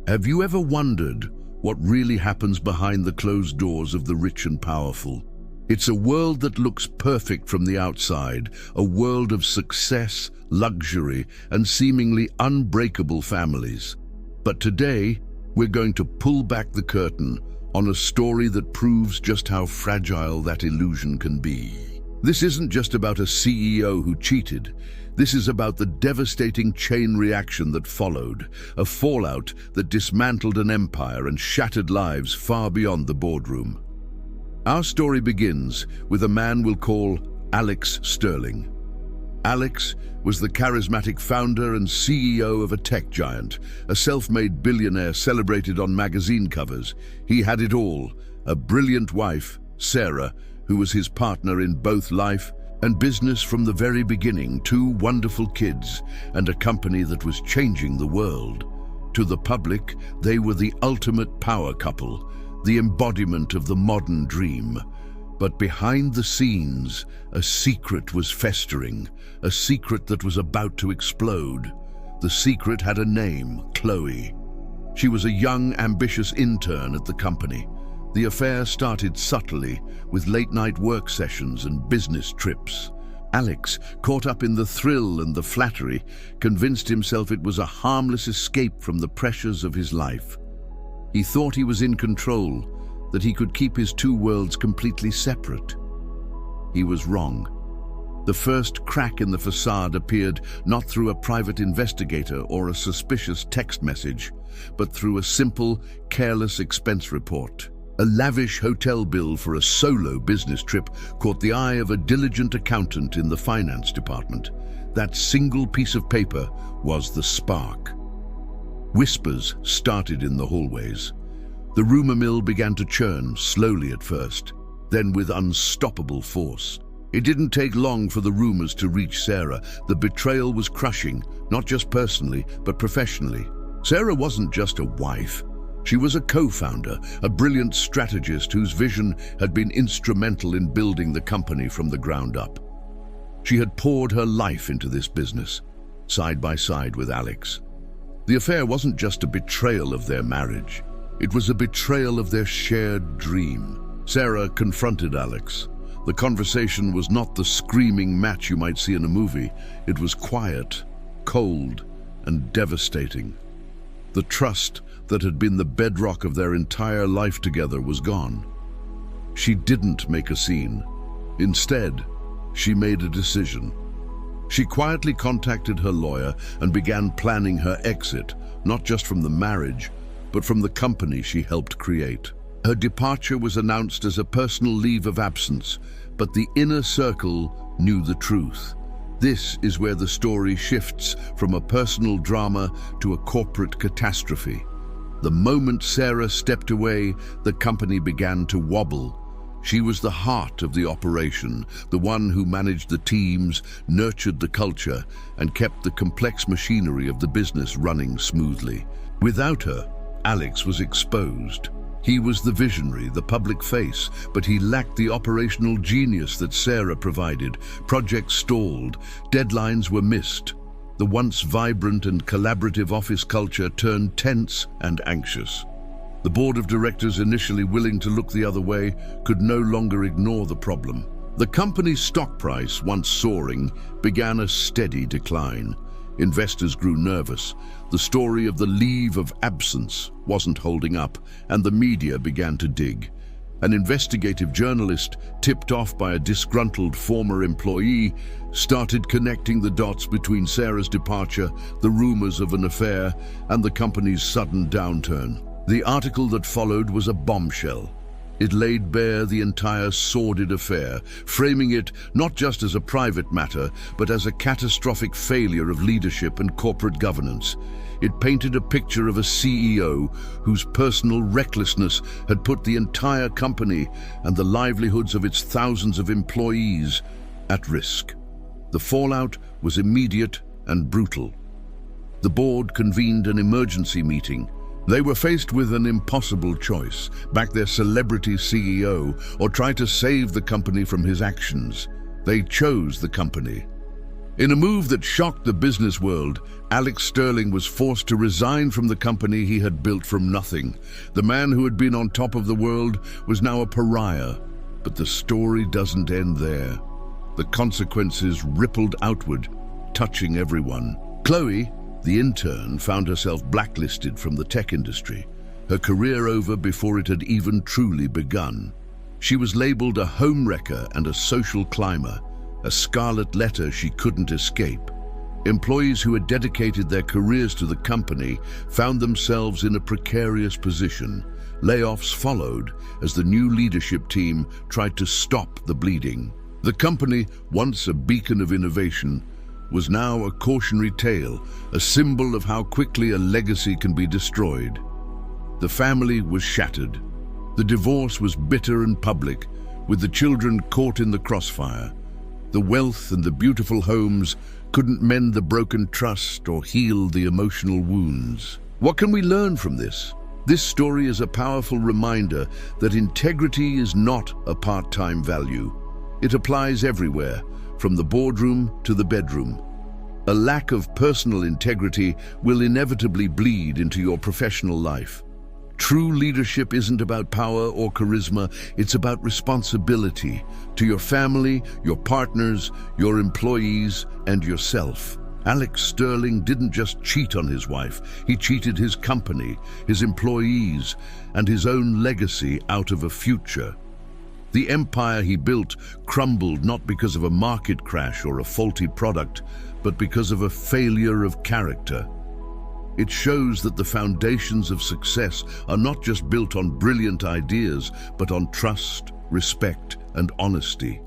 Have you ever wondered what really happens behind the closed doors of the rich and powerful? It's a world that looks perfect from the outside, a world of success, luxury, and seemingly unbreakable families. But today, we're going to pull back the curtain on a story that proves just how fragile that illusion can be. This isn't just about a CEO who cheated. This is about the devastating chain reaction that followed, a fallout that dismantled an empire and shattered lives far beyond the boardroom. Our story begins with a man we'll call Alex Sterling. Alex was the charismatic founder and CEO of a tech giant, a self-made billionaire celebrated on magazine covers. He had it all: a brilliant wife, Sarah, who was his partner in both life and business from the very beginning, 2 wonderful kids, and a company that was changing the world. To the public, they were the ultimate power couple, the embodiment of the modern dream. But behind the scenes, a secret was festering, a secret that was about to explode. The secret had a name: Chloe. She was a young, ambitious intern at the company. The affair started subtly, with late-night work sessions and business trips. Alex, caught up in the thrill and the flattery, convinced himself it was a harmless escape from the pressures of his life. He thought he was in control, that he could keep his 2 worlds completely separate. He was wrong. The first crack in the facade appeared not through a private investigator or a suspicious text message, but through a simple, careless expense report. A lavish hotel bill for a solo business trip caught the eye of a diligent accountant in the finance department. That single piece of paper was the spark. Whispers started in the hallways. The rumor mill began to churn, slowly at first, then with unstoppable force. It didn't take long for the rumors to reach Sarah. The betrayal was crushing, not just personally, but professionally. Sarah wasn't just a wife. She was a co-founder, a brilliant strategist whose vision had been instrumental in building the company from the ground up. She had poured her life into this business, side by side with Alex. The affair wasn't just a betrayal of their marriage. It was a betrayal of their shared dream. Sarah confronted Alex. The conversation was not the screaming match you might see in a movie. It was quiet, cold, and devastating. The trust that had been the bedrock of their entire life together was gone. She didn't make a scene. Instead, she made a decision. She quietly contacted her lawyer and began planning her exit, not just from the marriage, but from the company she helped create. Her departure was announced as a personal leave of absence, but the inner circle knew the truth. This is where the story shifts from a personal drama to a corporate catastrophe. The moment Sarah stepped away, the company began to wobble. She was the heart of the operation, the one who managed the teams, nurtured the culture, and kept the complex machinery of the business running smoothly. Without her, Alex was exposed. He was the visionary, the public face, but he lacked the operational genius that Sarah provided. Projects stalled, deadlines were missed. The once vibrant and collaborative office culture turned tense and anxious. The board of directors, initially willing to look the other way, could no longer ignore the problem. The company's stock price, once soaring, began a steady decline. Investors grew nervous. The story of the leave of absence wasn't holding up, and the media began to dig. An investigative journalist, tipped off by a disgruntled former employee, started connecting the dots between Sarah's departure, the rumors of an affair, and the company's sudden downturn. The article that followed was a bombshell. It laid bare the entire sordid affair, framing it not just as a private matter, but as a catastrophic failure of leadership and corporate governance. It painted a picture of a CEO whose personal recklessness had put the entire company and the livelihoods of its thousands of employees at risk. The fallout was immediate and brutal. The board convened an emergency meeting. They were faced with an impossible choice: back their celebrity CEO or try to save the company from his actions. They chose the company. In a move that shocked the business world, Alex Sterling was forced to resign from the company he had built from nothing. The man who had been on top of the world was now a pariah. But the story doesn't end there. The consequences rippled outward, touching everyone. Chloe, the intern, found herself blacklisted from the tech industry, her career over before it had even truly begun. She was labeled a homewrecker and a social climber, a scarlet letter she couldn't escape. Employees who had dedicated their careers to the company found themselves in a precarious position. Layoffs followed as the new leadership team tried to stop the bleeding. The company, once a beacon of innovation, was now a cautionary tale, a symbol of how quickly a legacy can be destroyed. The family was shattered. The divorce was bitter and public, with the children caught in the crossfire. The wealth and the beautiful homes couldn't mend the broken trust or heal the emotional wounds. What can we learn from this? This story is a powerful reminder that integrity is not a part-time value. It applies everywhere, from the boardroom to the bedroom. A lack of personal integrity will inevitably bleed into your professional life. True leadership isn't about power or charisma, it's about responsibility to your family, your partners, your employees, and yourself. Alex Sterling didn't just cheat on his wife, he cheated his company, his employees, and his own legacy out of a future. The empire he built crumbled not because of a market crash or a faulty product, but because of a failure of character. It shows that the foundations of success are not just built on brilliant ideas, but on trust, respect, and honesty.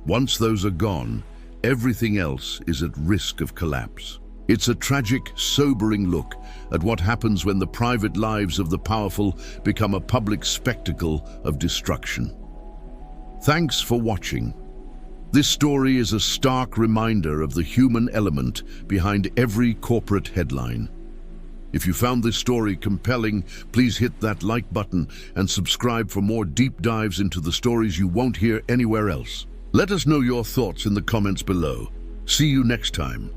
Once those are gone, everything else is at risk of collapse. It's a tragic, sobering look at what happens when the private lives of the powerful become a public spectacle of destruction. Thanks for watching. This story is a stark reminder of the human element behind every corporate headline. If you found this story compelling, please hit that like button and subscribe for more deep dives into the stories you won't hear anywhere else. Let us know your thoughts in the comments below. See you next time.